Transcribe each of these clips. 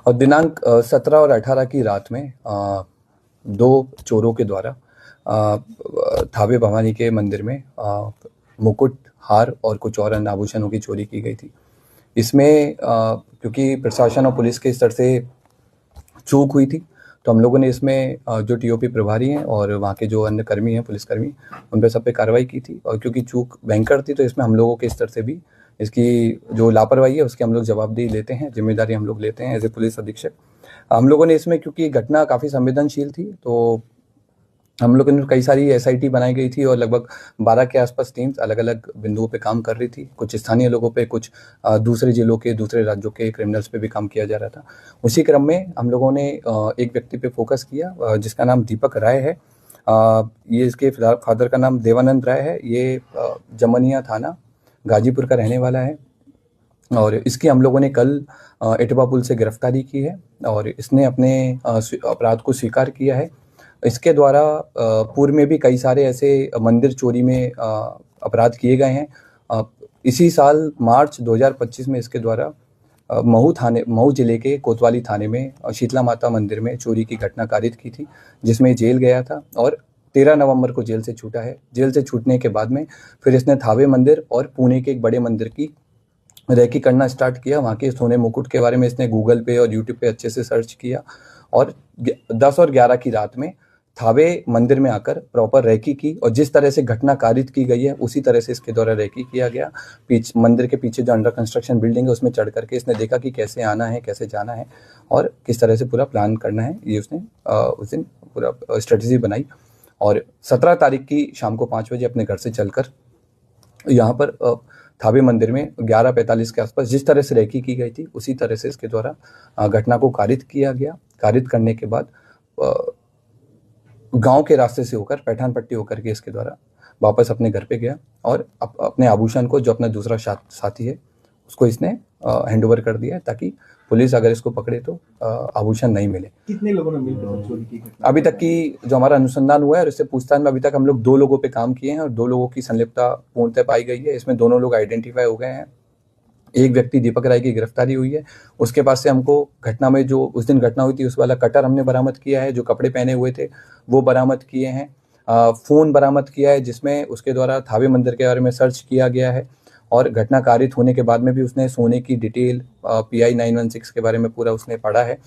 और दिनांक 17 और 18 की रात में दो चोरों के द्वारा थावे भवानी के मंदिर में मुकुट, हार और कुछ और अन्य आभूषणों की चोरी की गई थी। इसमें क्योंकि प्रशासन और पुलिस के स्तर से चूक हुई थी, तो हम लोगों ने इसमें जो टीओपी प्रभारी हैं और वहाँ के जो अन्य कर्मी हैं, पुलिसकर्मी, उन पे सब पे कार्रवाई की थी। और क्योंकि चूक भयंकर थी, तो इसमें हम लोगों के स्तर से भी इसकी जो लापरवाही है उसकी हम लोग जवाबदेही लेते हैं, जिम्मेदारी हम लोग लेते हैं एज ए पुलिस अधीक्षक। हम लोगों ने इसमें, क्योंकि घटना काफ़ी संवेदनशील थी, तो हम लोगों ने कई सारी एसआईटी बनाई गई थी और लगभग 12 के आसपास टीम्स अलग अलग बिंदुओं पे काम कर रही थी। कुछ स्थानीय लोगों पे, कुछ दूसरे जिलों के, दूसरे राज्यों के क्रिमिनल्स पे भी काम किया जा रहा था। उसी क्रम में हम लोगों ने एक व्यक्ति पे फोकस किया जिसका नाम दीपक राय है। ये इसके फादर का नाम देवानंद राय है। ये जमनिया थाना गाजीपुर का रहने वाला है और इसकी हम लोगों ने कल इटवा पुल से गिरफ्तारी की है और इसने अपने अपराध को स्वीकार किया है। इसके द्वारा पूर्व में भी कई सारे ऐसे मंदिर चोरी में अपराध किए गए हैं। इसी साल मार्च 2025 में इसके द्वारा महू जिले के कोतवाली थाने में शीतला माता मंदिर में चोरी की घटना कारित की थी, जिसमें जेल गया था और 13 नवंबर को जेल से छूटा है। जेल से छूटने के बाद में फिर इसने थावे मंदिर और पुणे के एक बड़े मंदिर की रेकी करना स्टार्ट किया। वहाँ के सोने मुकुट के बारे में इसने गूगल पे और यूट्यूब पे अच्छे से सर्च किया और 10 और 11 की रात में थावे मंदिर में आकर प्रॉपर रेकी की और जिस तरह से घटना कारित की गई है उसी तरह से इसके द्वारा रेकी किया गया। मंदिर के पीछे जो अंडर कंस्ट्रक्शन बिल्डिंग है उसमें चढ़ करके इसने देखा कि कैसे आना है, कैसे जाना है और किस तरह से पूरा प्लान करना है। ये उसने उस दिन पूरा स्ट्रेटजी बनाई और 17 तारीख की शाम को 5 बजे अपने घर से चलकर यहाँ पर थावे मंदिर में 11:45 के आसपास जिस तरह से रेकी की गई थी उसी तरह से इसके द्वारा घटना को कारित किया गया। कारित करने के बाद गांव के रास्ते से होकर पैठान पट्टी होकर के इसके द्वारा वापस अपने घर पे गया और अपने आभूषण को, जो अपना दूसरा साथी है, उसको इसने हैंडओवर कर दिया ताकि पुलिस अगर इसको पकड़े तो आभूषण नहीं मिले। कितने लोगों ने मिलकर चोरी की? अभी तक की जो हमारा अनुसंधान हुआ है और इससे पूछताछ में अभी तक हम लोग 2 लोगों पे काम किए हैं और 2 लोगों की संलिप्तता पूर्णतः पाई गई है। इसमें दोनों लोग आइडेंटिफाई हो गए हैं। एक व्यक्ति दीपक राय की गिरफ्तारी हुई है। उसके पास से हमको घटना में, जो उस दिन घटना हुई थी, उस वाला कटर हमने बरामद किया है। जो कपड़े पहने हुए थे वो बरामद किए हैं। फ़ोन बरामद किया है जिसमें उसके द्वारा थावे मंदिर के बारे में सर्च किया गया है और घटना कारित होने के बाद में भी उसने सोने की डिटेल PI 916 के बारे में पूरा उसने पढ़ा है।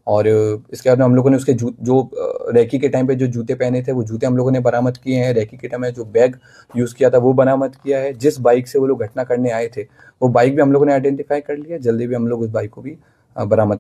और इसके बाद में हम लोगों ने उसके जो रेकी के टाइम पे जो जूते पहने थे वो जूते हम लोगों ने बरामद किए हैं। रेकी के टाइम में जो बैग यूज़ किया था वो बरामद किया है। जिस बाइक से वो लोग घटना करने आए थे वो बाइक भी हम लोगों ने आइडेंटिफाई कर लिया। जल्दी भी हम लोग उस बाइक को भी बरामद